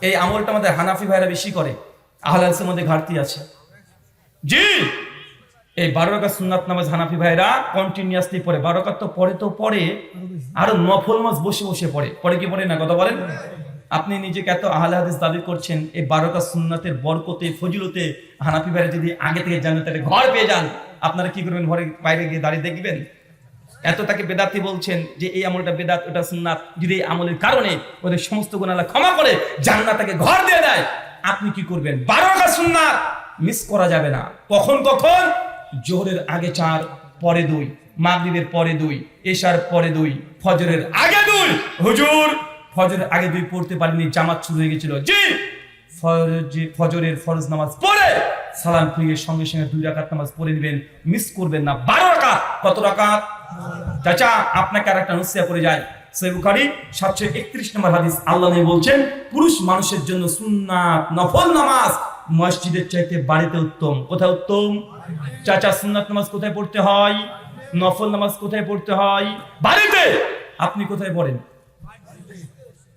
এই আমলটা আমাদের হানাফি ভাইরা বেশি করে, আহলে হাদিসের মধ্যে ঘাটতি আছে। জি, এই 12 রাকাত সুন্নাত নামাজ হানাফি ভাইরা কন্টিনিউয়াসলি পড়ে। 12 রাকাত তো পড়ে আরো নফল নামাজ বসে বসে পড়ে কি পড়ে না, কথা বলেন। আপনি নিজেকে এত আহলে হাদিস দাবি করছেন, এই 12 রাকাত সুন্নাতের বরকতে ফজিলতে হানাফি ভাইরা যদি আগে থেকে জানতেন ঘর পেয়ে যান, আপনারা কি করবেন? ঘরে বাইরে গিয়ে দাঁড়িয়ে দেখবেন? এত তাকে বেদাতি বলছেন যে এই আমলটা বেদাত, ওটা সুন্নাত। যদি এই আমলের কারণে ওদের সমস্ত গুনাহ আল্লাহ ক্ষমা করে জান্নাতকে ঘর দিয়ে দেয়, আপনি কি করবেন? 12 রাকাত সুন্নাত মিস করা যাবে না। কখন? জোহরের আগে 4, পরে 2, মাগরিবের পরে 2, এশার পরে 2, ফজরের আগে 2। হুজুর ফজরের আগে 2 পড়তে পারিনি, জামাত শুরু হয়ে গেছিল। জি, ফজরের ফরজ নামাজ পড়ে সালাম ফিরিয়ে সঙ্গে সঙ্গে 2 রাকাত নামাজ পড়ে নেবেন, মিস করবেন না। 12 রাকাত। কত রাকাত? চাচা আপনাকে আর একটা নসিহত করে যায়, সহিহ বুখারী 731 নম্বর হাদিস। আল্লাহ নবী বলছেন, পুরুষ মানুষের জন্য সুন্নাত নফল নামাজ মসজিদের চাইতে বাড়িতে উত্তম। কোথায় উত্তম? চাচা সুন্নাত নামাজ কোথায় পড়তে হয়? নফল নামাজ কোথায় পড়তে হয়? বাড়িতে। আপনি কোথায় পড়েন?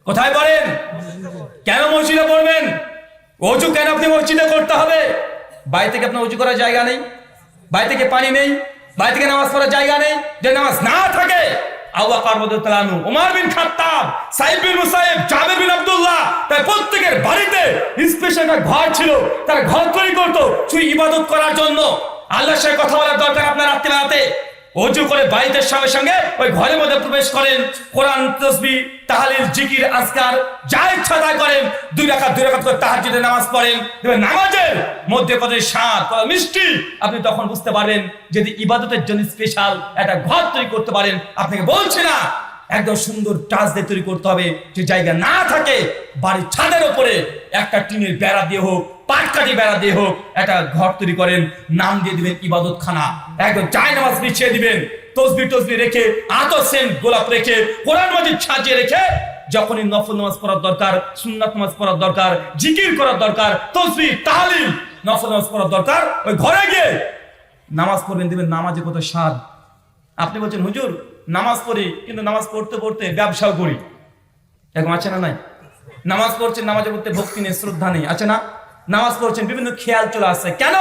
কোথায় পড়েন? কেন মসজিদে পড়বেন? ওযু কেন আপনি মসজিদে করতে হবে? বাড়ি থেকে আপনার ওযু করার জায়গা নেই, বাড়ি থেকে পানি নেই, বাড়ি থেকে নামাজ পড়ার জায়গা নেই। যে নামাজ না থাকে, আবু বকর রাদিয়াল্লাহু আনহু, ওমর বিন খাত্তাব, সাইদ বিন মুসাইব, জাবের বিন আব্দুল্লাহ, তাই প্রত্যেকের বাড়িতে স্পেশাল একটা ঘর ছিল। তারা ঘর তৈরি করতো শুধু ইবাদত করার জন্য। আল্লাহর সাথে কথা বলার দরকার আপনার রাতে ওযু করে বাড়িতে সঙ্গে সঙ্গে ওই ঘরের মধ্যে প্রবেশ করেন, কোরআন, তাসবিহ, তাহলিল, জিকির, আজকার যা ইচ্ছা তাই করেন। 2 রাকাত করে তাহাজ্জুদের নামাজ পড়েন। দেখবেন নামাজের মধ্যে কত স্বাদ, কত মিষ্টি। আপনি তখন বুঝতে পারবেন যদি ইবাদতের জন্য স্পেশাল একটা ঘর তৈরি করতে পারেন। আপনাকে বলছি না একদম সুন্দর টাচ দিয়ে তৈরি করতে হবে। যে জায়গা না থাকে, বাড়ির ছাদের উপরে একটা টিনের বেড়া দিয়ে হোক, পাটকাঠি বেড়া দিয়ে হোক, একটা ঘর তৈরি করেন, নাম দিয়ে দিবেন ইবাদতখানা। একদম জায় নামাজ বিছিয়ে দিবেন, তসবিহ রেখে, আতর সেন্ট গোলাপ রেখে, কোরআন মাজিদ সাজিয়ে রেখে, যখনই নফল নামাজ পড়ার দরকার, সুন্নাত নামাজ পড়ার দরকার, জিকির করার দরকার, তসবিহ, তাহলিল, নফল নামাজ পড়ার দরকার, ওই ঘরে গিয়ে নামাজ পড়বেন। দিবেন নামাজে কত স্বাদ। আপনি বলছেন হুজুর নামাজ পড়ি, কিন্তু নামাজ পড়তে পড়তে ব্যবসাও করি, এরকম আছে না? নাই। নামাজ পড়ছেন, নামাজের প্রতি ভক্তি নেই, শ্রদ্ধা নেই, আছে না? নামাজ পড়ছেন, বিভিন্ন খেয়াল চলে আসছে। কেন?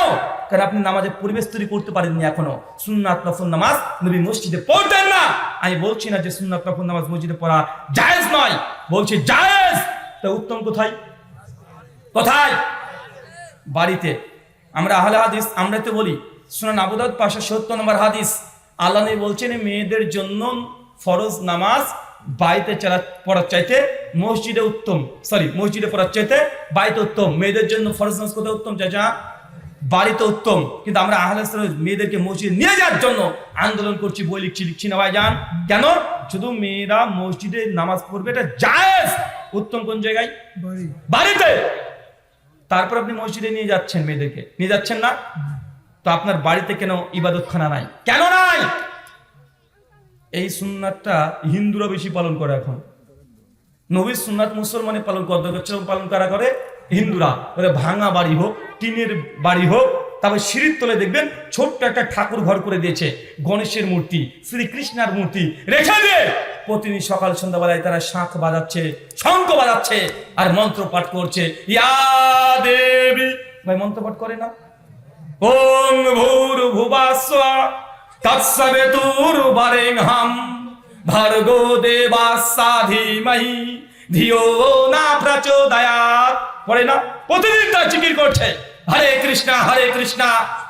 কারণ আপনি নামাজের পরিবেশ তৈরি করতে পারেননি এখনো। সুন্নাত নফল নামাজ নবী মসজিদে পড়তেন না। আমি বলছি না যে সুন্নাত নফল নামাজ মসজিদে পড়া জায়েজ নয়, বলছি জায়েজ। তা উত্তম কোথায়? বাড়িতে। আমরা আহলে হাদিস, আমরা তো বলি সুনান আবু দাউদ 570 নম্বর হাদিস, আল্লাহ নবী বলছেন মেয়েদের জন্য ফরজ নামাজ বাড়িতে পড়ার চাইতে মসজিদে উত্তম। মসজিদে পড়ার চাইতে বাড়িতে উত্তম। মেয়েদের জন্য ফরজ নামাজ কোথায় উত্তম? চাচা বাড়িতে উত্তম। কিন্তু আমরা আহলে হাদিস মেয়েদেরকে মসজিদে নিয়ে যাওয়ার জন্য আন্দোলন করছি, বই লিখছি না ভাইজান। কেন? শুধু মেয়েরা মসজিদে নামাজ পড়বে, এটা জায়েজ। উত্তম কোন জায়গায়? বাড়িতে। তারপর আপনি মসজিদে নিয়ে যাচ্ছেন, মেয়েদেরকে নিয়ে যাচ্ছেন না, তো আপনার বাড়িতে কেন ইবাদতখানা নাই? কেন নাই? এই সুন্নাতটা হিন্দুরা বেশি পালন করে এখন। নবীর সুন্নাত মুসলমানে পালন করে হিন্দুরা। ভাঙা বাড়ি হোক, টিনের বাড়ি হোক, তারপর সিঁড়ির তলে দেখবেন ছোট্ট একটা ঠাকুর ঘর করে দিয়েছে, গণেশের মূর্তি, শ্রীকৃষ্ণের মূর্তি রেখে দিয়ে প্রতিদিন সকাল সন্ধ্যাবেলায় তারা শাঁখ বাজাচ্ছে, শঙ্খ বাজাচ্ছে আর মন্ত্র পাঠ করছে। ইয়া দেবী, ভাই মন্ত্র পাঠ করে না? ওং ভূর্ভুবস্সুঃ তৎসবিতুর্বরেণ্যং ভর্গো দেবস্য ধীমহি ধিয়ো ন প্রচোদয়াৎ। পড়ে না? প্রতিদিন তার জিকির করছে, হরে কৃষ্ণ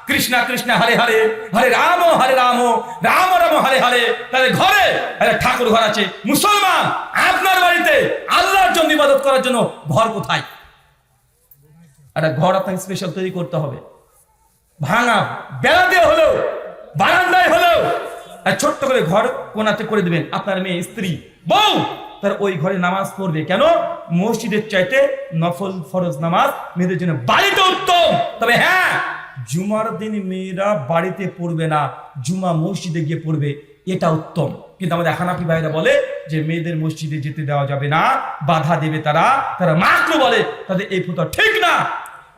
কৃষ্ণ কৃষ্ণ হরে হরে, হরে রাম রাম রাম হরে হরে। তাদের ঘরে একটা ঠাকুর ঘর আছে। মুসলমান, আপনার বাড়িতে আল্লাহর জন্য ইবাদত করার জন্য ঘর কোথায়? একটা ঘর আপনাকে স্পেশাল তৈরি করতে হবে। ভাঙা বেড়া দিয়ে হলেও, বারান্দায় হলেও ছোট্ট করে ঘর কোনাতে করে দিবেন। আপনার মেয়ে, স্ত্রী, বউ তার ওই ঘরে নামাজ পড়বে। কেন? মসজিদের চাইতে নফল ফরজ নামাজ মেয়েদের জন্য বাড়িতে উত্তম। তবে হ্যাঁ, জুমার দিন মেয়েরা বাড়িতে পড়বে না, জুমা মসজিদে গিয়ে পড়বে, এটা উত্তম। কিন্তু আমাদের হানাফি ভাইরা বলে যে মেয়েদের মসজিদে যেতে দেওয়া যাবে না, বাধা দেবে তারা মাকরু বলে। তাদের এই ফতোয়া ঠিক না।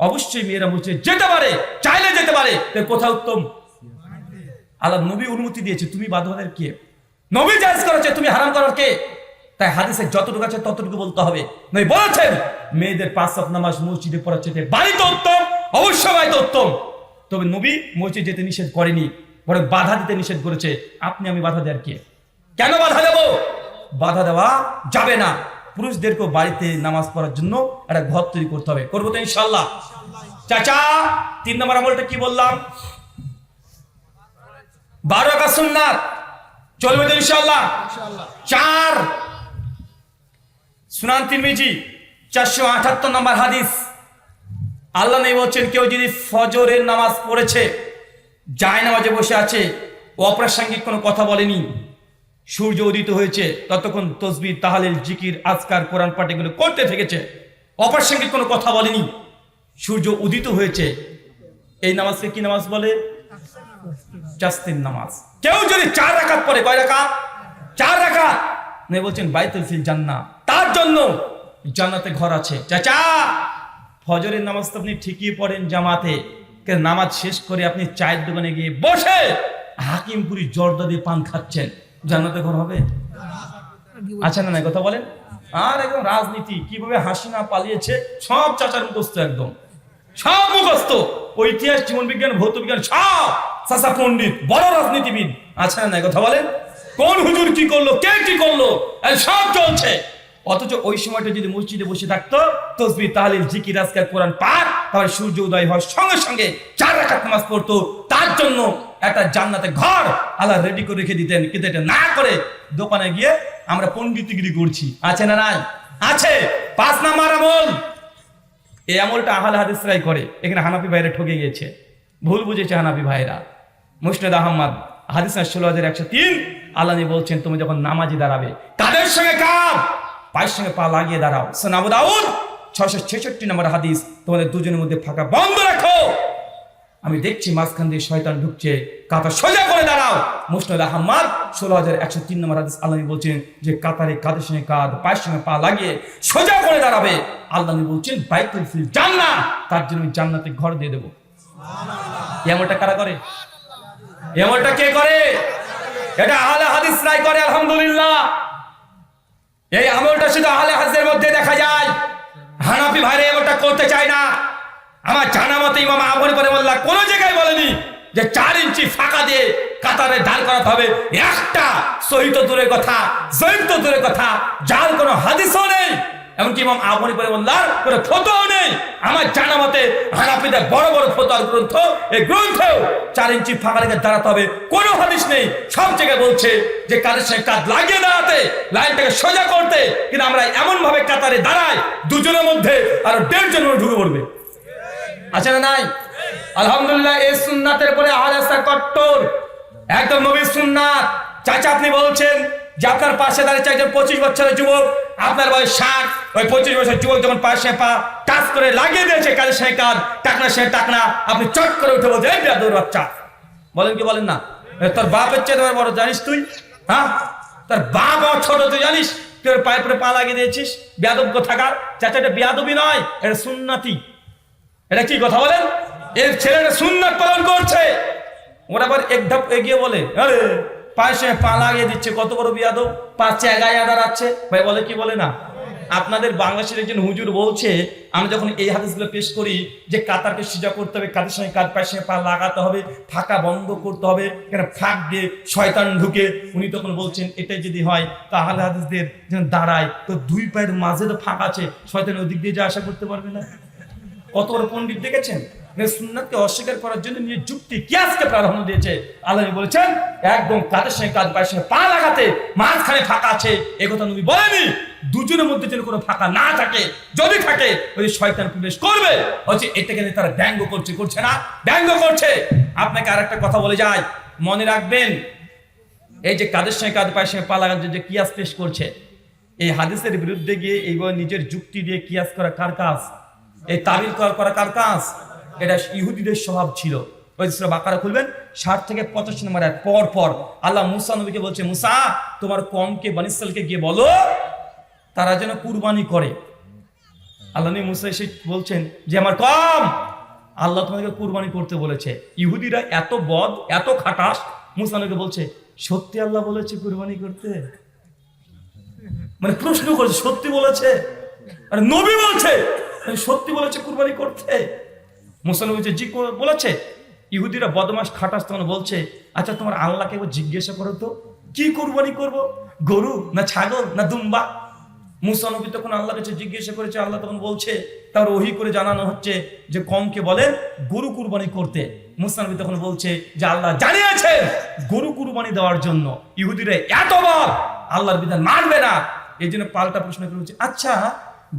অবশ্যই মেয়েরা মসজিদে যেতে পারে, চাইলে যেতে পারে। কোথায় উত্তম? আল্লাহ নবী অনুমতি দিয়েছে, তুমি বাধা কে? নবী জায়েজ করেছে, তুমি হারাম করার কে? তাই হাদিসে যতটুকু আছে ততটুকু বলতে হবে। নয় বলেছেন মেয়েদের 5 ওয়াক্ত নামাজ মসজিদে পড়ার চেয়ে বাড়িতে উত্তম, অবশ্যই বাড়িতে উত্তম। তবে নবী মসজিদ যেতে নিষেধ করেনি, বরং বাধা দিতে নিষেধ করেছে। আপনি আমি বাধা দেওয়ার কে? কেন বাধা দেব? বাধা দেওয়া যাবে না। পুরুষদেরকেও বাড়িতে নামাজ পড়ার জন্য একটা ঘর তৈরি করতে হবে। করবো তো ইনশাআল্লাহ। চাচা 3 নম্বর আমলটা কি বললাম? 12 রাকাত সুন্নাত। চলবে তো ইনশাআল্লাহ? 4 সুনান তিরমিজি 478 নম্বর হাদিস, আল্লাহ নবী বলছেন কেউ যদি ফজরের নামাজ পড়েছে, যায় নামাজে বসে আছে, অপ্রাসঙ্গিক কোনো কথা বলেনি, সূর্য উদিত হয়েছে ততক্ষণ তসবিহ, তাহলিল, জিকির, আজকার, কোরআন পাঠ এগুলো করতে থেকেছে, অপ্রাসঙ্গিক কোনো কথা বলেনি, সূর্য উদিত হয়েছে, এই নামাজকে কি নামাজ বলে? জাস্তির নামাজ। কেউ যদি 4 রাকাত পড়ে, কয় রাকাত? 4 রাকাত, নবী বলছেন বাইতুল ফিল জান্নাহ, তার জন্য জান্নাতে ঘর আছে। চাচা ফজরের নামাজ তো আপনি ঠিকই পড়েন জামাতে, কিন্তু নামাজ শেষ করে আপনি চায়ের দোকানে গিয়ে বসে হাকিমপুরি জর্দা দিয়ে পান খাচ্ছেন, জান্নাতে ঘর হবে? আচ্ছা না নাই কথা বলেন? আর একদম রাজনীতি কিভাবে হাসিনা পালিয়েছে সব চাচার মুখস্থ, একদম সব মুখস্থ, ইতিহাস, জীবন বিজ্ঞান, ভৌত বিজ্ঞান সব চাচা পণ্ডিত, বড় রাজনীতিবিদ। আচ্ছা না নাই কথা বলেন? কোন হুজুর কি করলো, কে কি করলো, সব চলছে। অথচ ওই সময়টা যদি মসজিদে বসে থাকতো, তসবিহ, তাহলিল, জিকির, আজকার, কোরআন পাঠ, তাহলে সূর্য উদয় হওয়ার সঙ্গে সঙ্গে 4 রাকাত নামাজ পড়তো, তার জন্য একটা জান্নাতে ঘর আল্লাহ রেডি করে রেখে দিতেন। কিন্তু এটা না করে দোকানে গিয়ে আমরা পণ্ডিতগিরি করছি। আছে না নাই? আছে। 5 নাম্বার আমল, এই আমলটা আহলে হাদিসরাই করে। এখানে হানাফি ভাইরা ঠকে গিয়েছে, ভুল বুঝেছে হানাফি ভাইরা। মুসনাদ আহমদ হাদিস 16103, আল্লাহ নবী বলছেন তুমি যখন নামাজে দাঁড়াবে, কাদের সঙ্গে কাঁধ, পায়ের সঙ্গে পা লাগিয়ে দাঁড়াও। সুনান আবু দাউদ 666 নম্বর হাদিস, তোমাদের দুজনের মধ্যে ফাঁকা বন্ধ রাখো, আমি দেখছি মাঝখান দিয়ে শয়তান ঢুকছে, কাঁধ সোজা করে দাঁড়াও। মুসনাদ আহমদ 16103 নম্বর হাদিস, আল্লাহ নবী বলছেন যে কাতারে কাঁধের সঙ্গে কাঁধ, পায়ের সঙ্গে পা লাগিয়ে সোজা করে দাঁড়াবে, আল্লাহ নবী বলছেন বাইতুল ফিল জান্নাহ, তার জন্য আমি জান্নাতে ঘর দিয়ে দেবো। এমনটা কারা করে? এমনটা কে করে? এটা আহলে হাদিসরাই করে। আলহামদুলিল্লাহ, এই আমলটা শুধু আহলে হাদিসের মধ্যে দেখা যায়, হানাফি ভাইরা এমনটা করতে চায় না। আমার জানা মতে ইমাম আবু হানিফা রাহিমাহুল্লাহ কোন জায়গায় বলেনি যে 4 ইঞ্চি ফাঁকা দিয়ে কাতারে দাঁড় করাতে হবে। একটা সহিহ তো দূরের কথা, জয়ীফ তো দূরের কথা, যার কোনো হাদিসও নেই, এমনকি ইমাম আবু হানিফা রাহিমাহুল্লাহর কোনো ফতোয়াও নেই। আমার জানা মতে হানাফিদের বড় বড় ফতোয়ার গ্রন্থ, এই গ্রন্থেও 4 ইঞ্চি ফাঁকা রেখে দাঁড়াতে হবে কোনো হাদিস নেই। সব জায়গায় বলছে যে কাদের সঙ্গে কাঁধ লাগিয়ে দাঁড়াতে, লাইনটাকে সোজা করতে, কিন্তু আমরা এমন ভাবে কাতারে দাঁড়াই দুজনের মধ্যে আর 1.5 জন ঢুকে পড়বে। আছে না নাই? আলহামদুলিল্লাহ, এই সুন্নাতের পরে আহলে হাদিস কট্টর, একদম নবীর সুন্নাত। চাচা আপনি বলছেন যে আপনার পাশে দাঁড়িয়ে একজন 25 বছরের যুবক, আপনার বয়স 60, ওই 25 বছরের যুবক যখন পাশে পা টাচ করে লাগিয়ে দিয়েছে কাদের সঙ্গে কাঁধ, টাকনা সে টাকনা, আপনি চট করে উঠে বলছেন এই বেয়াদব বাচ্চা। বলেন কি বলেন না? তোর বাপের চেয়ে তোমার বড় জানিস তুই? হ্যাঁ, তোর বাপ আমার ছোট, তুই জানিস? তুই পায়ে পরে পা লাগিয়ে দিয়েছিস, বেয়াদব কোথাকার। চাচা এটা বেয়াদবি নয়, এটা সুন্নাতি। এটা কি কথা বলেন? এই ছেলেটা সুন্নাত পালন করছে, ওরা আবার এক ধাপ এগিয়ে বলে আরে পায়ের সঙ্গে পা লাগিয়ে দিচ্ছে, কত বড় বিয়াদব, পা চেগায় দাঁড়াচ্ছে। ভাই বলে কি বলে না? আপনাদের বাংলাদেশের একজন হুজুর বলছে, আমি যখন এই হাদিসগুলো পেশ করি যে কাতারকে সিজা করতে হবে, কাদের সঙ্গে কাঁধ, পায়ের সঙ্গে পা লাগাতে হবে, ফাঁকা বন্ধ করতে হবে, কেন ফাঁক দিয়ে শয়তান ঢুকে, উনি তখন বলছেন এটাই যদি হয় তাহলে হাদিসদের যেন দাঁড়ায় তো 2 পায়ের মাঝে তো ফাঁক আছে, শয়তান ওই দিক দিয়ে যা আশা করতে পারবে না। কত বড় পণ্ডিত দেখেছেন? সুন্নাতকে অস্বীকার করার জন্য নিজের যুক্তি কিয়াসকে প্রাধান্য দিয়েছে। আল্লাহ বলেছেন একদম কাঁধের সঙ্গে কাঁধ, পায়ের সঙ্গে পা লাগাতে মাঝখানে ফাঁকা আছে, এ কথা নবী বলেনি। দুজনের মধ্যে যেন কোনো ফাঁকা না থাকে, যদি থাকে ওই শয়তান প্রবেশ করবে। হচ্ছে এটাকে তারা ব্যঙ্গ করছে, করছে না? ব্যঙ্গ করছে। আপনাকে আরেকটা কথা বলে যায়, মনে রাখবেন, এই যে কাঁধের সঙ্গে কাঁধ, পায়ের সঙ্গে পা লাগাতে যে কিয়াস পেশ করছে, এই হাদিসের বিরুদ্ধে গিয়ে এইভাবে নিজের যুক্তি দিয়ে কিয়াস করা কার কাজ? এই তাবিল করা কার কাজ? এটা ইহুদিদের স্বভাব ছিল। ওই সূরা বাকারা খুলবেন, 60 থেকে 85 নম্বর আয়াত পর পর আল্লাহ মুসা নবীকে বলছে, মুসা তোমার কওমকে বনী ইসরাঈলকে গিয়ে বলো তারা যেন কুরবানি করে। আল্লাহ নবী মুসা এসে বলছেন যে আমার কওম, আল্লাহ তোমাদেরকে কুরবানি করতে বলেছে। ইহুদিরা এত বদ, এত খাটাস, মুসা নবীকে বলছে সত্যি আল্লাহ বলেছে কুরবানি করতে? মানে প্রশ্ন করছে, সত্যি বলেছে? আরে নবী বলছে সত্যি বলেছে কুরবানি করতে। মুসলমান বলছে জি বলেছে। ইহুদিরা বদমাস খাটাস তখন বলছে, আচ্ছা তোমার আল্লাহকে জিজ্ঞাসা করো তো কি কুরবানি করব, গরু না ছাগল না দুম্বা? মুসা নবী তখন আল্লাহর কাছে জিজ্ঞাসা করেছে, আল্লাহ তখন বলছে, তার ওহী করে জানানো হচ্ছে যে কমকে বলেন গরু কুরবানি করতে। মুসা নবী তখন বলছে যে আল্লাহ জানিয়েছে গরু কুরবানি দেওয়ার জন্য। ইহুদিরা এতবার আল্লাহর বিধান মানবে না, এই জন্য পাল্টা প্রশ্ন করেছে, আচ্ছা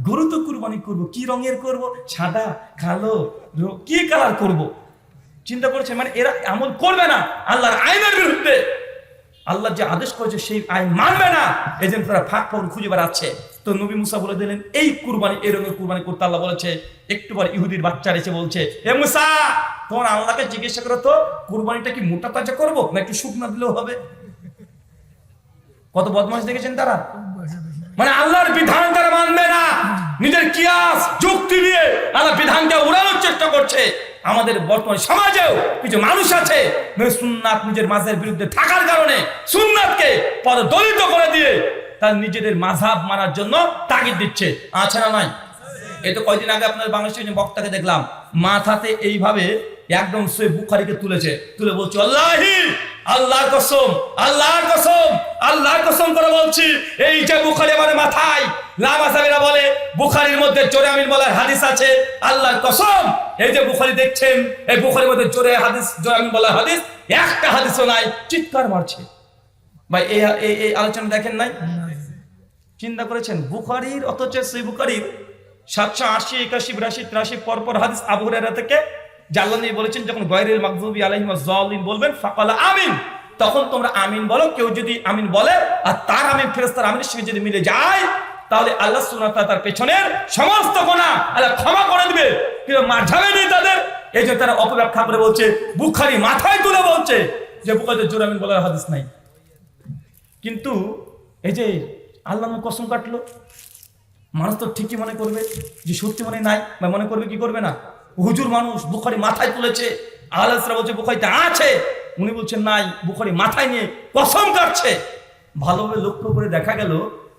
গরু তো কুরবানি করব, কি রঙের করব? সাদা, কালো, কি কালার করব? চিন্তা করেছে মানে এরা আমল করবে না আল্লাহর আইনের বিরুদ্ধে। আল্লাহ যে আদেশ করেছে সেই আইন মানবে না, এই জন্য তারা ফাঁক ফোকর খুঁজে বেড়াচ্ছে। তো নবী মুসা বলে দিলেন এই কুরবানি, এই রঙের কুরবানি করতে আল্লাহ বলেছে। একটু পর ইহুদির বাচ্চারা এসে বলছে, হে মুসা তোমার আল্লাহকে জিজ্ঞাসা করো তো কুরবানিটা কি মোটা তাজা করবো না একটু শুকনা দিলেও হবে? কত বদমাশ দেখেছেন তারা, মানে আল্লাহর বিধান তারা মানবে না, নিজের কিয়াস যুক্তি দিয়ে আল্লাহ বিধানকে উড়ানোর চেষ্টা করছে। আমাদের বর্তমান সমাজেও কিছু মানুষ আছে সুন্নাত নিজের মাঝের বিরুদ্ধে থাকার কারণে সুন্নাতকে পদদলিত করে দিয়ে তার নিজেদের মাযহাব মানার জন্য তাগিদ দিচ্ছে, আছে না নাই? এই তো কয়দিন আগে আপনার বাংলাদেশের বক্তাকে দেখলাম মাথাতে এইভাবে একদম সহিহ বুখারীকে তুলে বলছে, আল্লাহি আল্লাহর কসম, আল্লাহর কসম, আল্লাহর কসম করে বলছি এই যে বুখারী আমার মাথায়, লামাসাবিরা বলে বুখারীর মধ্যে জোরে আমিন বলার হাদিস আছে, আল্লাহর কসম এই যে বুখারী দেখছেন এই বুখারীর মধ্যে জোরে আমিন বলার হাদিস একটা হাদিসও নাই। চিৎকার মারছে। ভাই এই আলোচনা দেখেন নাই? চিন্তা করেছেন বুখারীর, অথচ সেই বুখারীর 780, 81, 82, 83 পরপর হাদিস আবু হুরায়রা থেকে যে আল্লাহ নবী বলেছেন যখন গায়রিল মাগদুবি আলাইহিম ওয়াজ-যালিন বলবেন ফাকালা আমিন, তখন তোমরা আমিন বলো। কেউ যদি আমিন বলে আর তার আমিন ফেরেশতার আমিনের সঙ্গে যদি মিলে যায় তাহলে আল্লাহ সুবহানাহু ওয়া তাআলা তার পেছনের সমস্ত গুনাহ আল্লাহ ক্ষমা করে দিবে, কিন্তু মাঝাবে নেই তাদের। এই যে তারা অপব্যাখ্যা করে বলছে, বুখারী মাথায় তুলে বলছে যে বুখারীতে জোরে আমিন বলার হাদিস নাই। কিন্তু এই যে আল্লাহ কসম কাটলো, মানুষ তো ঠিকই মনে করবে যে সত্যি মনে নাই, বা মনে করবে কি করবে না? হুজুর মানুষ বুখারী মাথায় তুলেছে, আলেমরা বলছে বুখারীতে আছে, উনি বলছেন নাই, বুখারী মাথায় নিয়ে কসম কাটছে। ভালোভাবে লক্ষ্য করে দেখা গেল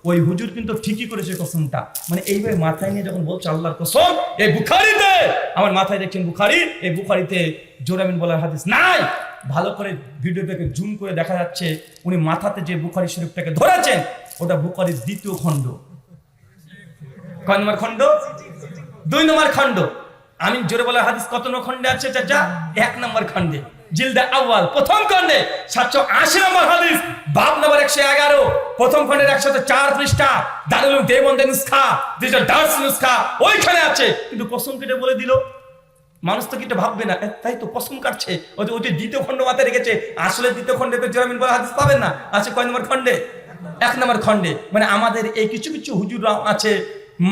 ওই হুজুর কিন্তু ঠিকই করেছে কসমটা, মানে এইভাবে মাথায় নিয়ে যখন বলছে আল্লাহর কসম এই বুখারীতে, আমার মাথায় দেখছেন বুখারী, এই বুখারীতে জোরে আমিন বলার হাদিস নাই। ভালো করে ভিডিওটাকে জুম করে দেখা যাচ্ছে উনি মাথাতে যে বুখারী শরীফটাকে ধরেছেন ওটা বুখারীর 2য় খণ্ড। কয় নম্বর খণ্ড? 2 নম্বর খণ্ড। আমিন জোরে বলার হাদিস কত নম্বর খণ্ডে আছে চাচা? 1 নম্বর খণ্ডে, জিলদে আউয়াল প্রথম খণ্ডে 780 নম্বর হাদিস, বাব নম্বর 111, প্রথম খণ্ডের 104 পৃষ্ঠা, দারুল উলুম দেওবন্দের নুসখা, ডিজিটাল ডার্স নুসখা ওইখানে আছে। কিন্তু কসম কেটে বলে দিল, মানুষ তো কিটা ভাববে না, তাই তো কসম কাটছে, ওই যে 2য় খণ্ড মাথায় রেখেছে, আসলে 2য় খণ্ডে তো জোরে আমিন বলার হাদিস পাবেন না, আছে কয় নম্বর খণ্ডে? 1 নম্বর খণ্ডে। মানে আমাদের এই কিছু কিছু হুজুররা আছে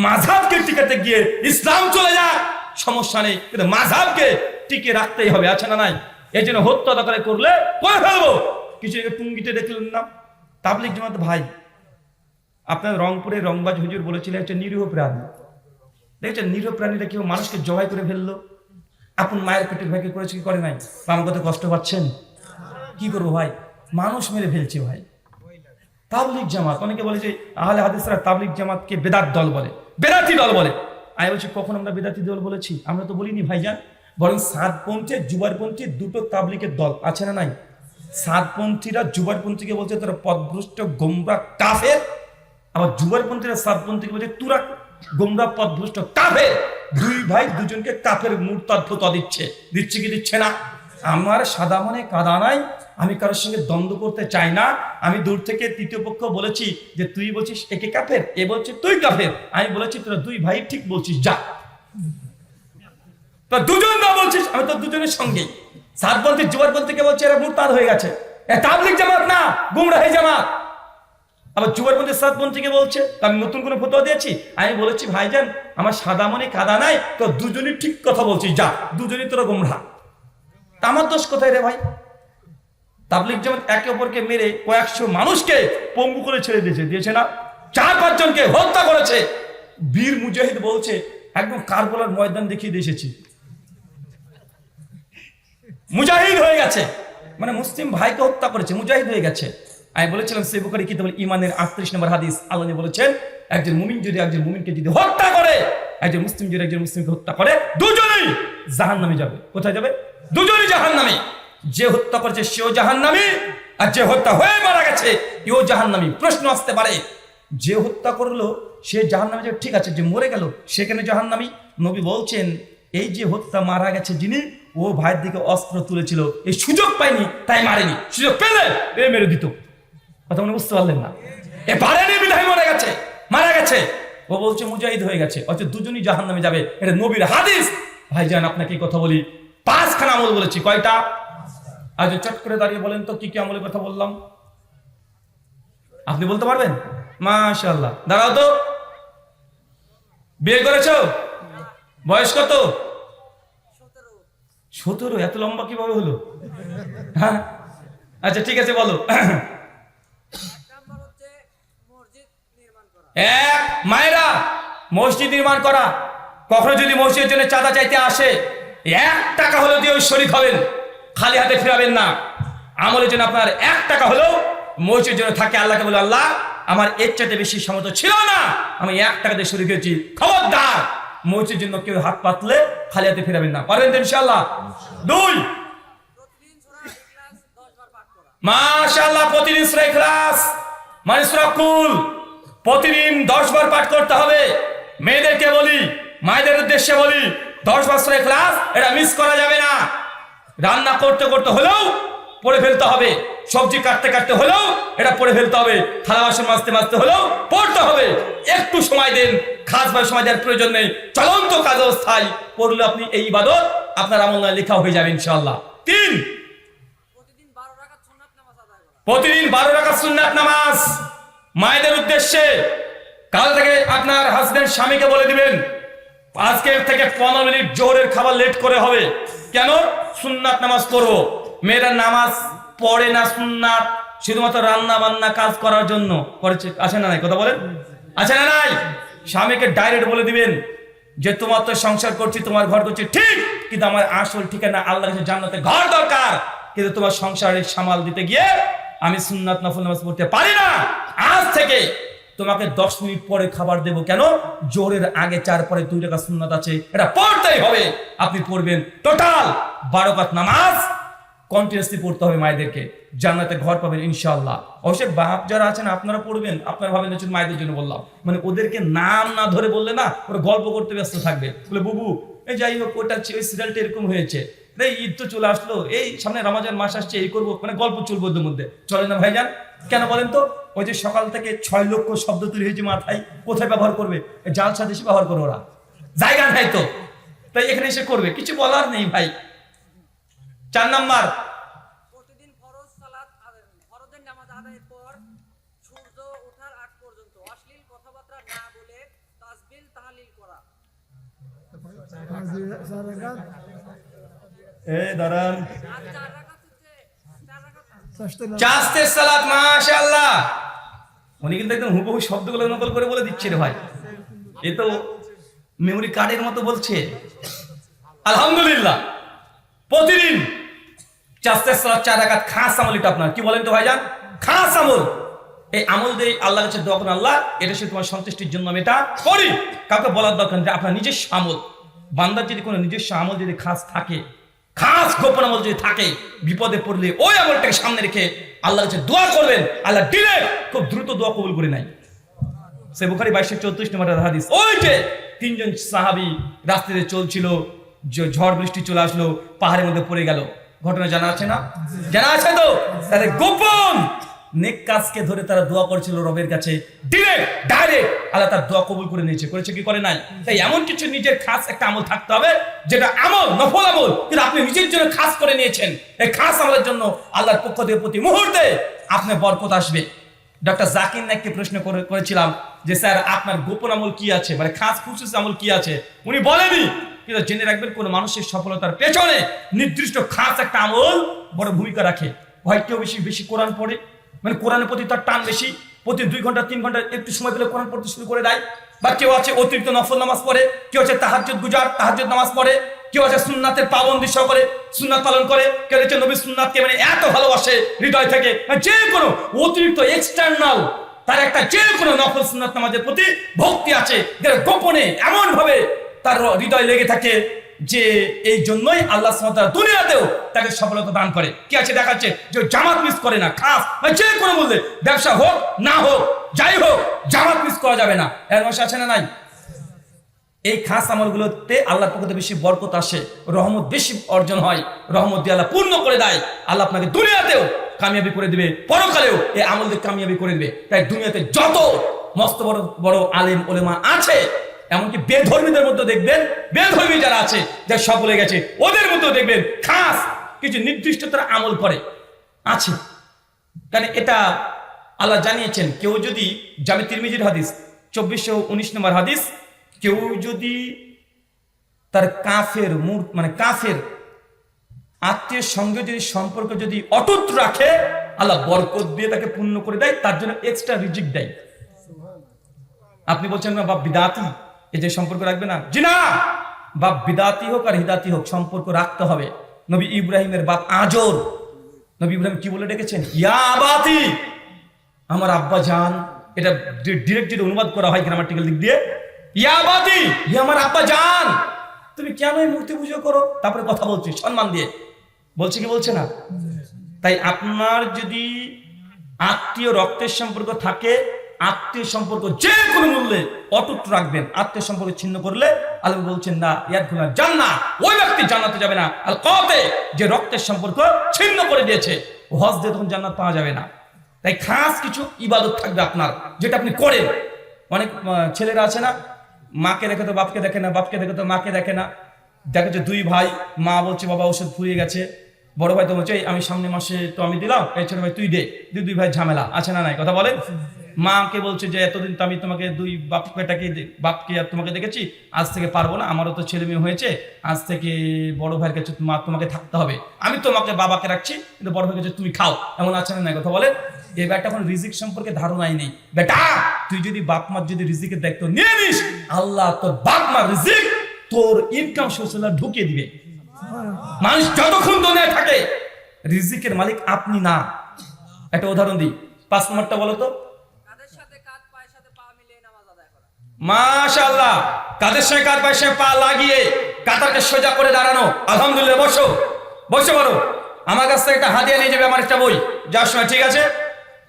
মাযহাবকে টিকাতে গিয়ে ইসলাম চলে যায়, সমস্যা নেই, কিন্তু মাযহাবকে টিকে রাখতেই হবে, আছে না নাই? এই জন্য হত্যা দরকার করলে করে ফেলবো। কিছু টুঙ্গিতে দেখলেন না তাবলিগ জামাত ভাই, আপনার রংপুরে রংবাজ হুজুর বলেছিলেন একটা নিরীহ প্রাণী, দেখছেন নিরীহ প্রাণীরা কেউ মানুষকে জবাই করে ফেললো, আপন মায়ের পেটের ভাইকে করেছে কি করে নাই? আমার কথা কষ্ট পাচ্ছেন? কি করবো ভাই, মানুষ মেরে ফেলছে ভাই। তাবলিগ জামাত, অনেকে বলে যে আহলে হাদিসরা তাবলিগ জামাতকে বেদাত দল বলে, বেদাতি দল বলে। আমি বলছি কখন আমরা বেদাতি দল বলেছি? আমরা তো বলিনি ভাইজান, বরং সাদপন্থী জুবারপন্থী দুটো তাবলিগের দল, আছে না নাই? সাদপন্থীরা জুবারপন্থীকে বলছে তোরা পথভ্রষ্ট গোমরা কাফের, আবার জুবারপন্থীরা সাদপন্থীকে বলছে তোরা গোমরা পথভ্রষ্ট কাফের। দুই ভাই দুজনকে কাফের মুরতাদ ফতোয়া দিচ্ছে কি দিচ্ছে না? আমার সাদা মনে কাদা নাই, আমি কারোর সঙ্গে দ্বন্দ্ব করতে চাই না। আমি দূর থেকে তৃতীয় পক্ষ বলেছি যে তুই বলছিস একে কাফের, এ বলছে তুই কাফের, আমি বলেছি তোরা দুই ভাই ঠিক বলছিস, যা তো দুজন না বলছিস, আমি তো দুজনের সঙ্গেই। সাতপন্থী জুবারপন্থীকে বলছে এরা মুরতাদ হয়ে গেছে, এ তাবলিগ জামাত না, গুমরাহি জামাত। আবার জুবারপন্থী সাতপন্থীকে বলছে আমি নতুন করে ফতোয়া দিয়েছি, আমি বলেছি ভাইজান আমার সাদা মনে কাদা নাই, তো দুজনই ঠিক কথা বলছিস, যা, দুজনই তোরা গুমরাহ। আমার দোষ কোথায় রে ভাই? তাবলিগ জামাত একে অপরকে মেরে কয়েকশো মানুষকে পঙ্গু করে ছেড়ে দিয়েছে না? 4-5 জনকে হত্যা করেছে। বীর মুজাহিদ বলছে একদম কারবালার ময়দান দেখিয়ে দিয়ে এসেছি, মুজাহিদ হয়ে গেছে, মানে মুসলিম ভাইকে হত্যা করেছে, মুজাহিদ হয়ে গেছে। আমি বলেছিলাম সহিহ বুখারী কিতাবুল ঈমানের 38 নম্বর হাদিস, আল্লাহ নবী বলেছেন একজন মুমিন যদি একজন মুমিনকে যদি হত্যা করে, একজন মুসলিম যদি একজন মুসলিমকে হত্যা করে, দুজনেই জাহান্নামে যাবে। কোথায় যাবে? দুজনেই জাহান্নামে। যে হত্যা করেছে সেও জাহান্নামী, আর যে হত্যা হয়ে মারা গেছে এও জাহান্নামী। প্রশ্ন আসতে পারে, যে হত্যা করলো সে জাহান্নামে যাবে, ঠিক আছে, যে মরে গেল সেখানে জাহান্নামী? নবী বলছেন এই যে হত্যা মারা গেছে যিনি, ও ভাইয়ের দিকে অস্ত্র তুলেছিল, এই সুযোগ পায়নি তাই মারেনি, সুযোগ পেলে এ মেরে দিত। কথা মনে বুঝতে পারলেন না? এ পারেনি বিধায় মরে গেছে, মারা গেছে। ও বলছে মুজাহিদ হয়ে গেছে, অথচ দুজনই জাহান্নামে যাবে। এটা নবীর হাদিস। ভাইজান আপনাকে কথা বলি, 5খানা আমল বলেছি। কয়টা? আজ চট করে দাঁড়িয়ে বলেন তো কি কি আমলের কথা বললাম? আপনি বলতে পারবেন? মাশাআল্লাহ। দাঁড়াও তো। বিয়ে করেছো? বয়স কত? 17। এত লম্বা কিভাবে হলো? হ্যাঁ, আচ্ছা ঠিক আছে বলো। এক, মায়েরা মসজিদ নির্মাণ করা। কখনো যদি মসজিদের জন্য চাঁদা চাইতে আসে, 1 টাকা হলেও দিয়ে শরীক হবেন, খালি হাতে ফিরাবেন না। আমলের জন্য আপনার 1 টাকা হলেও মসজিদের জন্য থাকে, আল্লাহকে বলে আল্লাহ আমার এর চাইতে বেশি সামর্থ্য ছিল না, আমি 1 টাকা দিয়ে শরীক হয়েছি। খবরদার মসজিদের জন্য কেউ হাত পাতলে খালি হাতে ফিরাবেন না। পারবেন তো ইনশাআল্লাহ? 2, মাশাআল্লাহ, প্রতিদিন সূরা ইখলাস মানে সূরা কুল প্রতিদিন 10 বার পাঠ করতে হবে। মেয়েদেরকে বলি, মায়েদের উদ্দেশ্যে বলি, 10 বার সূরা ইখলাস এটা মিস করা যাবে না। রান্না করতে করতে হলেও পড়ে ফেলতে হবে, সবজি কাটতে কাটতে হলেও এটা পড়ে ফেলতে হবে, থালা বাসন মাজতে মাজতে হলেও পড়তে হবে। একটু সময় দেন, খাসভাবে সময় দেওয়ার প্রয়োজন নেই। চলন্ত কাজ অবস্থায় পড়লে আপনি এই ইবাদত আপনার আমলনামায় লেখা হয়ে যাবে ইনশাআল্লাহ। 3, প্রতিদিন 12 রাকাত সুন্নাত নামাজ। মায়েদের উদ্দেশ্যে কাল থেকে আপনার হাজবেন্ড স্বামীকে বলে দিবেন আজকে থেকে 15 মিনিট জোহরের খাবার লেট করে হবে। কেন? সুন্নাত নামাজ পড়বো। মেয়েরা নামাজ পড়ে না সুন্নাত, শুধুমাত্র রান্না বান্না কাজ করার জন্য করেছে। আছে না নাই? কথা বলেন, আছে না নাই? স্বামীকে ডাইরেক্ট বলে দিবেন যে তোমার তো সংসার করছি, তোমার ঘর করছি ঠিক, কিন্তু আমার আসল ঠিকানা আল্লাহর কাছে জান্নাতে ঘর দরকার, কিন্তু তোমার সংসারের সামাল দিতে গিয়ে আমি সুন্নাত নফল নামাজ পড়তে পারি না। আজ থেকে তোমাকে 10 মিনিট পরে খাবার দেবো। কেন? জোহরের আগে 4 পরে 2 রাকাত সুন্নাত আছে, এটা পড়তেই হবে। আপনি পড়বেন টোটাল 12 রাকাত নামাজ কন্টিনিউয়াসলি পড়তে হবে। মায়েদেরকে জান্নাতে ঘর পাবেন ইনশাআল্লাহ। অবশ্যই বাপ যারা আছেন আপনারা পড়বেন, আপনারা ভাবেন যে মায়েদের জন্য বললাম, মানে ওদেরকে নাম না ধরে বললে না ওরা গল্প করতে ব্যস্ত থাকবে, বলে বুবু এই যাই হোক ওটা ওই সিরিয়ালটা এরকম হয়েছে, ঈদ তো চলে আসলো, এই সামনে রমজান মাস আসছে, এই করবো, মানে গল্প চলবো ওদের মধ্যে। চলে না ভাইজান? কেন বলেন তো? ওই যে সকাল থেকে 6 লক্ষ শব্দ তৈরি হয়েছে মাথায়, কোথায় ব্যবহার করবে? জালসা দেশে ব্যবহার করবে, ওরা জায়গা নাই তো, তাই এখানে এসে করবে, কিছু বলার নেই ভাই। 4 নাম্বার, প্রতিদিন ফরজ সালাত ফরজের নামাজ আদায়ের পর সূর্য ওঠার আগ পর্যন্ত অশ্লীল কথাবার্তা না বলে তাসবিহ তাহলিল করা। দাঁড়ান, 4 রাকাত হচ্ছে 4 রাকাত চাস্তের সালাত। মাশাআল্লাহ, উনি কিন্তু একদম হুবহু শব্দগুলো নকল করে বলে দিচ্ছে রে ভাই, এ তো মেমোরি কার্ডের মতো বলছে। আলহামদুলিল্লাহ, প্রতিদিন চাস্তের সালাত 4 রাকাত খাস আমল। এটা আপনার কি বলেন তো ভাইজান? খাস আমল। এই আমল দিয়ে আল্লাহর কাছে দোয়া করেন, আল্লাহ এটা সে তোমার সন্তুষ্টির জন্য আমি এটা করি। কাউকে বলার দরকার নেই, আপনার নিজস্ব আমল। বান্দার যদি কোনো নিজস্ব আমল যদি খাস থাকে, খাস গোপন আমল যদি থাকে, বিপদে পড়লে ওই আমলটাকে সামনে রেখে আল্লাহর কাছে দোয়া করবেন, আল্লাহ দিলে খুব দ্রুত দোয়া কবুল করে নাই। সহিহ বুখারী 2234 নম্বর হাদিস। ওই যে 3 জন সাহাবী রাস্তাতে চলছিল, ঝড় বৃষ্টি চলে আসলো, পাহাড়ের মধ্যে পড়ে গেল। ঘটনা জানা আছে না? জানা আছে তো? তাদের গোপন নেক কাজকে ধরে তারা দোয়া করেছিল রবের কাছে, ডিরেক্ট ডাইরেক্ট আল্লাহ তার দোয়া কবুল করে নিয়েছে। করেছে কি করে নাই? তাই এমন কিছু নিজের খাস একটা আমল থাকতে হবে, যেটা আমল নফল আমল, কিন্তু আপনি নিজের জন্য খাস করে নিয়েছেন। এই খাস আমলের জন্য আল্লাহর পক্ষ থেকে প্রতি মুহূর্তে আপনার বরকত আসবে। ডক্টর জাকির নাইককে প্রশ্ন করেছিলাম যে স্যার আপনার গোপন আমল কি আছে, মানে খাস খুশুস আমল কি আছে? উনি বলেনি, কিন্তু জেনে রাখবেন কোন মানুষের সফলতার পেছনে নির্দিষ্ট খাস একটা আমল বড় ভূমিকা রাখে। হয় কেউ বেশি বেশি কোরআন পড়ে, মানে কোরআনের প্রতি তার টান বেশি, প্রতি 2 ঘন্টা 3 ঘন্টা একটু সময় পেলে কোরআন পড়তে শুরু করে দেয়। বা কেউ আছে অতিরিক্ত নফল নামাজ পড়ে, কেউ আছে তাহাজ্জুদ গুজার, তাহাজ্জুদ নামাজ পড়ে, কেউ আছে সুন্নাতের পাবন্দি সহকারে সুন্নাত পালন করে, কেউ হচ্ছে নবীর সুন্নাতকে মানে এত ভালোবাসে হৃদয় থেকে, যে কোনো অতিরিক্ত এক্সটার্নাল তার একটা যে কোনো নফল সুন্নাত নামাজের প্রতি ভক্তি আছে, যেটা গোপনে এমন ভাবে তার হৃদয় লেগে থাকে যে এই জন্যই আল্লাহ সুবহানাহু ওয়া তাআলা দুনিয়াতেও তাকে সফলতা দান করে। কি আছে দেখাচ্ছে যে জামাত মিস করে না, খাস যে কোনো মূল্যে ব্যবসা হোক না হোক যাই হোক জামাত মিস করা যাবে না। এর মাসে আছে না নাই? এই খাস আমলগুলোতে আল্লাহর পক্ষ থেকে বেশি বরকত আসে, রহমত বেশি অর্জন হয়, রহমত দিয়ে আল্লাহ পূর্ণ করে দেয়। আল্লাহ আপনাকে দুনিয়াতেও কামিয়াবি করে দিবে, পরকালেও এই আমল দিয়ে কামিয়াবি করে দিবে। তাই দুনিয়াতে যত মস্ত বড় বড় আলেম ওলেমা আছে, এমনকি বেধর্মীদের মধ্যে দেখবেন, বেধর্মী যারা আছে যা সব বলে গেছে, ওদের মধ্যেও দেখবেন খাস কিছু নির্দিষ্ট তারা আমল করে আছে। কারণ এটা আল্লাহ জানিয়েছেন, কেউ যদি জামে তিরমিজির হাদিস 2419 নম্বর হাদিস, কেউ যদি তার কাফের মানে কাফের আত্মীয়ের সঙ্গে যদি সম্পর্ক যদি অটুট রাখে, আল্লাহ বরকত দিয়ে তাকে পূর্ণ করে দেয়, তার জন্য এক্সট্রা রিজিক দেয়। আপনি বলছেন না বাপ বিদাতি, এই যে সম্পর্ক রাখবে না, জি না, বাপ বিদাতি হোক আর হিদাতি হোক সম্পর্ক রাখতে হবে। নবী ইব্রাহিমের বাপ আজর, নবী ইব্রাহিম কি বলে ডেকেছেন? ইয়া আবাতি, আমার আব্বা জান। এটা ডিরেক্ট যদি অনুবাদ করা হয় গ্রামাটিক্যাল দিক দিয়ে, ইয়া আবাতি, হে আমার আব্বা জান, তুমি কেন এই মূর্তি পুজো করো? তারপরে কথা বলছি সম্মান দিয়ে, বলছে কি বলছে না? তাই আপনার যদি আত্মীয় রক্তের সম্পর্ক থাকে, আত্মীয় সম্পর্ক যে কোনো মূল্যে অটুট রাখবেন। আত্মীয় সম্পর্ক ছিন্ন করলে আল্লাহ বলছেন না ইয়াদখুলুল জান্নাহ, ওই ব্যক্তি জান্নাতে যাবে না। আল কাতে, যে রক্তের সম্পর্ক ছিন্ন করে দিয়েছে, হজ দিয়ে তখন জান্নাত পাওয়া যাবে না। তাই খাস কিছু ইবাদত থাকবে আপনার, যেটা আপনি করেন। অনেক ছেলেরা আছে না, মাকে দেখে তো বাপকে দেখে না, বাপকে দেখে তো মাকে দেখে না। দেখে যে দুই ভাই, মা বলছে বাবা ওষুধ ফুরিয়ে গেছে, বড় ভাই তো বলছে আমি সামনে মাসে তো আমি দিলাম, এই ছোট ভাই তুই দে, দুই ভাই ঝামেলা আছে না নাই? কথা বলেন। মাকে বলছে যে এতদিন তো আমি তোমাকে দুই বাপকে আর তোমাকে দেখেছি, আজ থেকে পারবো না, আমারও তো ছেলে মেয়ে হয়েছে, আজ থেকে বড় ভাইয়ের কাছে মা তোমাকে থাকতে হবে, আমি তোমাকে বাবাকে রাখছি, কিন্তু বড় ভাইয়ের কাছে তুমি খাও, এমন আছে না নাই? কথা বলেন। এই ব্যাটা এখন রিজিক সম্পর্কে ধারণাই নেই। বেটা তুই যদি বাপ মার যদি রিজিকের দায়িত্ব নিয়ে নিস, আল্লাহ তোর বাপ মার রিজিক তোর ইনকাম সোর্স ঢুকিয়ে দিবে। মানুষ যতক্ষণ দুনিয়ায় থাকে, রিজিকের মালিক আপনি না। একটা উদাহরণ দিই, 5 নম্বরটা বলো তো। কাদের সাথে কাঁধ পায়ের সাথে পা মিলিয়ে নামাজ আদায় করা। মাশাআল্লাহ, কাদের সঙ্গে কার পাশে পা লাগিয়ে কাতারকে সোজা করে দাঁড়ানো। আলহামদুলিল্লাহ, বসো বসে বলো। আমার কাছ থেকে একটা হাদিয়া নিয়ে যাবে, আমার একটা বই যার সময়, ঠিক আছে?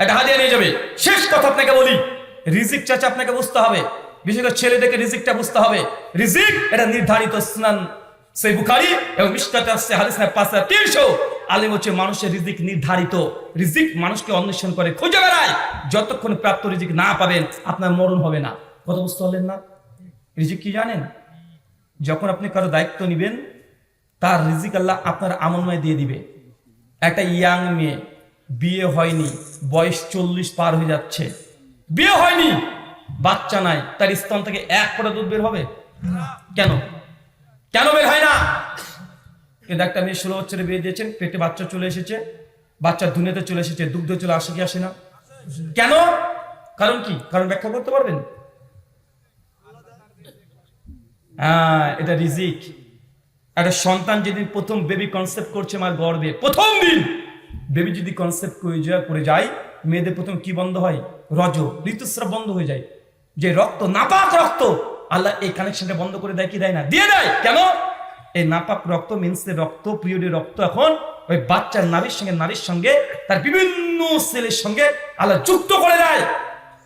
একটা হাদিয়া নিয়ে যাবে। শেষ কথা আপনাকে বলি, রিজিক চাচা আপনাকে বুঝতে হবে, বিশেষ করে ছেলেদেরকে রিজিকটা বুঝতে হবে। রিজিক এটা নির্ধারিত। সুনান সহিহ বুখারী এবং মিশকাতে আসছে হাদিস নাম্বার 5300। আলেম হচ্ছে মানুষের রিজিক নির্ধারিত। রিজিক মানুষকে অন্বেষণ করে, খুঁজে বেড়ায়। যতক্ষণ প্রাপ্ত রিজিক না পাবেন আপনার মরণ হবে না। কথা বুঝতে পারলেন না? রিজিক কি জানেন? যখন আপনি কারো দায়িত্ব নেবেন, তার রিজিক আল্লাহ আপনার আমলনামায় দিয়ে দিবে। একটা ইয়াং মেয়ে, বিয়ে হয়নি, বয়স 40 পার হয়ে যাচ্ছে, বিয়ে হয়নি, বাচ্চা নাই, তার স্তন থেকে 1 ফোঁটা দুধ বের হবে? কেন কেন বের হয় না? কিন্তু একটা মেয়ে 16 বছরে বিয়ে দিয়েছেন, পেটে বাচ্চা চলে এসেছে, বাচ্চা দুনিয়াতে চলে এসেছে, দুগ্ধ চলে আসে কি আসে না? কেন? কারণ কি? কারণ ব্যাখ্যা করতে পারবেন? এটা রিজিক। একটা সন্তান যেদিন প্রথম বেবি কনসেপ্ট করছে মার গর্ভে, প্রথম দিন বেবি যদি কনসেপ্ট করে যায়, মেয়েদের প্রথম কি বন্ধ হয়? ঋতুস্রাব বন্ধ হয়ে যায়। যে রক্ত, নাপাক রক্ত, আল্লাহ এই কানেকশনটা বন্ধ করে দেয় কি দেয় না? দিয়ে দেয়। কেন? এই নাপাক রক্ত, মেন্সের রক্ত, পিরিয়ডের রক্ত এখন ওই বাচ্চার নারীর সঙ্গে তার বিভিন্ন সেলের সঙ্গে আল্লাহ যুক্ত করে দেয়।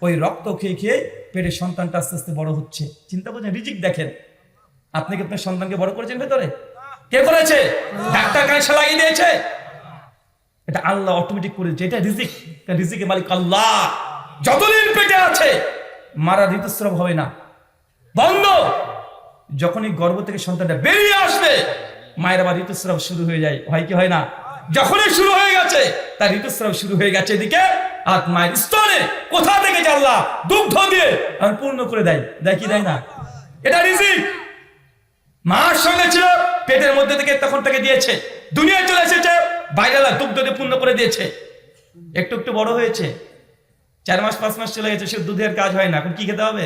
ওই রক্ত খেয়ে খেয়ে পেটে সন্তানটা আস্তে আস্তে বড় হচ্ছে। চিন্তা করছেন? রিজিক দেখেন। আপনি কি আপনার সন্তানকে বড় করেছেন ভেতরে? কে করেছে? ডাক্তার কানেকশন লাগিয়ে দিয়েছে? এটা আল্লাহ অটোমেটিক করেছে। এটা রিজিক। রিজিকের মালিক আল্লাহ। যতদিন পেটে আছে মারা ঋতুস্রাব হবে না, বন্ধ। যখনই গর্ভ থেকে সন্তানটা বেরিয়ে আসবে, মায়ের আবার ঋতুস্রাব শুরু হয়ে যায়। হয় কি হয় না? যখনই শুরু হয়ে গেছে, তার ঋতুস্রাব শুরু হয়ে গেছে এদিকে, আর মায়ের স্তনে কোথা থেকে যে আল্লাহ দুগ্ধ দিয়ে পূর্ণ করে দেয়। দেয় কি দেয় না? এটা রিজিক। মার সঙ্গে ছিল, পেটের মধ্যে থেকে তখন থেকে দিয়েছে, দুনিয়ায় চলে এসেছে, বাইরে আল্লাহ দুগ্ধ দিয়ে পূর্ণ করে দিয়েছে। একটু একটু বড় হয়েছে, 4 মাস 5 মাস চলে গেছে, সে দুধের কাজ হয় না, এখন কি খেতে হবে?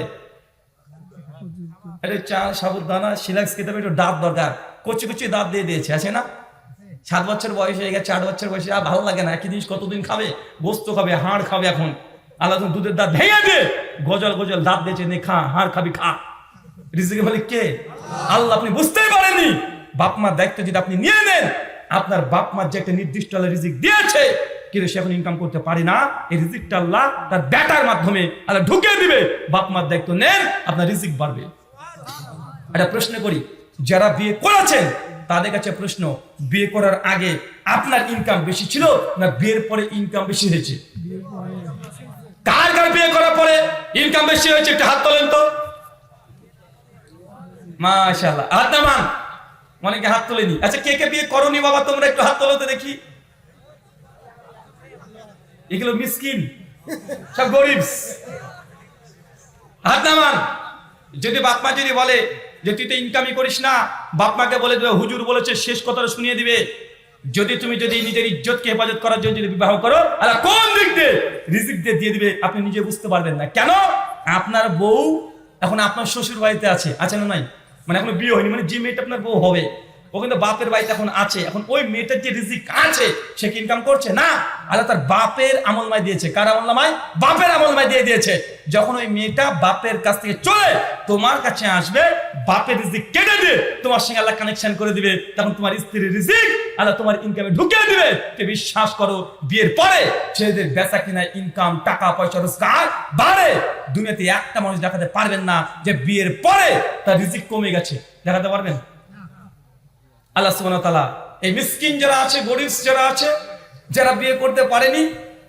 আরে চাল সাবুদানা সিলাক্স খেতে হবে, একটু দাঁত দরকার, কচি কচি দাঁত দিয়ে দিয়েছে, আছে না? 7 বছর বয়স হয়ে গেছে, 8 বছর বয়সে আর ভালো লাগে না, একই জিনিস কতদিন খাবে? গোস্ত খাবে, হাড় খাবে। এখন আল্লাহ তখন দুধের দাঁত ভেঙে দিয়ে গজল গজল দাঁত দিয়েছে, নে খা, হাড় খাবি খা। রিজিকের মালিক কে? আল্লাহ। আপনি বুঝতেই পারেননি, বাপ মার দায়িত্ব যদি আপনি নিয়ে নেন, আপনার বাপ মার যে একটা নির্দিষ্ট আল্লাহ রিজিক দিয়েছে, কিন্তু সে এখন ইনকাম করতে পারে না, এই রিজিকটা আল্লাহ তার বেটার মাধ্যমে আল্লাহ ঢুকিয়ে দিবে। বাপ মার দায়িত্ব নেন, আপনার রিজিক বাড়বে। একটা প্রশ্ন করি, যারা বিয়ে করেছেন তাদের কাছে প্রশ্ন, বিয়ে করার আগে আপনার ইনকাম বেশি ছিল না বিয়ের পরে ইনকাম বেশি হয়েছে? কার কার বিয়ে করার পরে ইনকাম বেশি হয়েছে একটা হাত তোলেন তো। মাশাআল্লাহ, হাত নামান। অনেকে হাত তোলেনি। আচ্ছা, কে কে বিয়ে করনি বাবা তোমরা একটু হাত তোলো তো দেখি। এগুলো মিসকিন, সব গরিব। হাত নামান। যদি বাপ মা যদি বলে যে তুই তো ইনকামই করিস না, বাপ মাকে বলে দেবে হুজুর বলেছে, শেষ কথাটা শুনিয়ে দিবে। যদি নিজের ইজ্জতকে হেফাজত করার জন্য যদি বিবাহ করো, আল্লাহ কোন দিক দিয়ে রিজিক দিয়ে দিবে আপনি নিজে বুঝতে পারবেন না। কেন? আপনার বউ এখন আপনার শ্বশুর বাড়িতে আছে না নাই? মানে এখনো বিয়ে হয়নি, মানে যে মেয়েটা আপনার বউ হবে ও কিন্তু বাপের বাড়িতে এখন আছে। এখন ওই মেয়েটার যে রিজিক আছে সে কি ইনকাম করছে না? আল্লাহ তার বাপের আমলনামায় দিয়েছে। কার আমলনামায়? বাপের আমলনামায় দিয়ে দিয়েছে। যখন ওই মেয়েটা বাপের কাছ থেকে চলে তোমার কাছে আসবে, বাপের রিজিক কেটে দিয়ে তোমার সঙ্গে আল্লাহ কানেকশন করে দিবে। তখন তোমার স্ত্রীর রিজিক আল্লাহ তোমার ইনকামে ঢুকিয়ে দিবে। তুমি বিশ্বাস করো, বিয়ের পরে ছেলেদের বেচা কিনা ইনকাম, টাকা পয়সা রোজগার বাড়ে। দুনিয়াতে একটা মানুষ দেখাতে পারবেন না যে বিয়ের পরে তার রিজিক কমে গেছে, দেখাতে পারবেন? আল্লাহ সুবহানাহু ওয়া তাআলা এই মিসকিন যারা আছে, গরিব যারা আছে, যারা বিয়ে করতে পারেনি,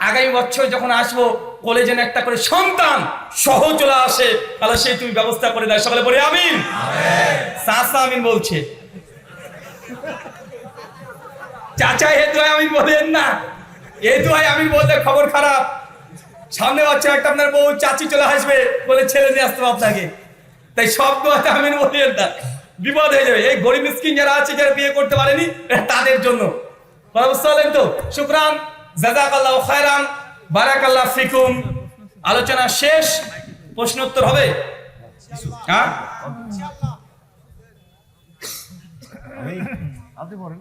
আগামী বছর যখন আসবো কলেজে একটা করে সন্তান সহ চলে আসে, তাহলে সেই তুমি ব্যবস্থা করে দাও। সকালে বলি আমিন। চাচা আমিন বলছে, চাচা এ দোয়া আমিন বলেন না, এই দোয়া আমিন বলতে খবর খারাপ। সামনে বছর একটা আপনার বউ চাচি চলে আসবে, বলে ছেলে নিয়ে আসতে হবে আপনাকে। তাই সব দোয়াতে আমিন বলেন না, বিপদ হয়ে যাবে। এই গরিব মিসকিন যারা আছে, যারা বিয়ে করতে পারেনি, তাদের জন্য বুঝতে পারলেন তো? শুকরান, জাযাকাল্লাহু খায়রান, বারাকাল্লাহু ফিকুম। আলোচনা শেষ, প্রশ্ন উত্তর হবে। হ্যাঁ, আপনি বলেন।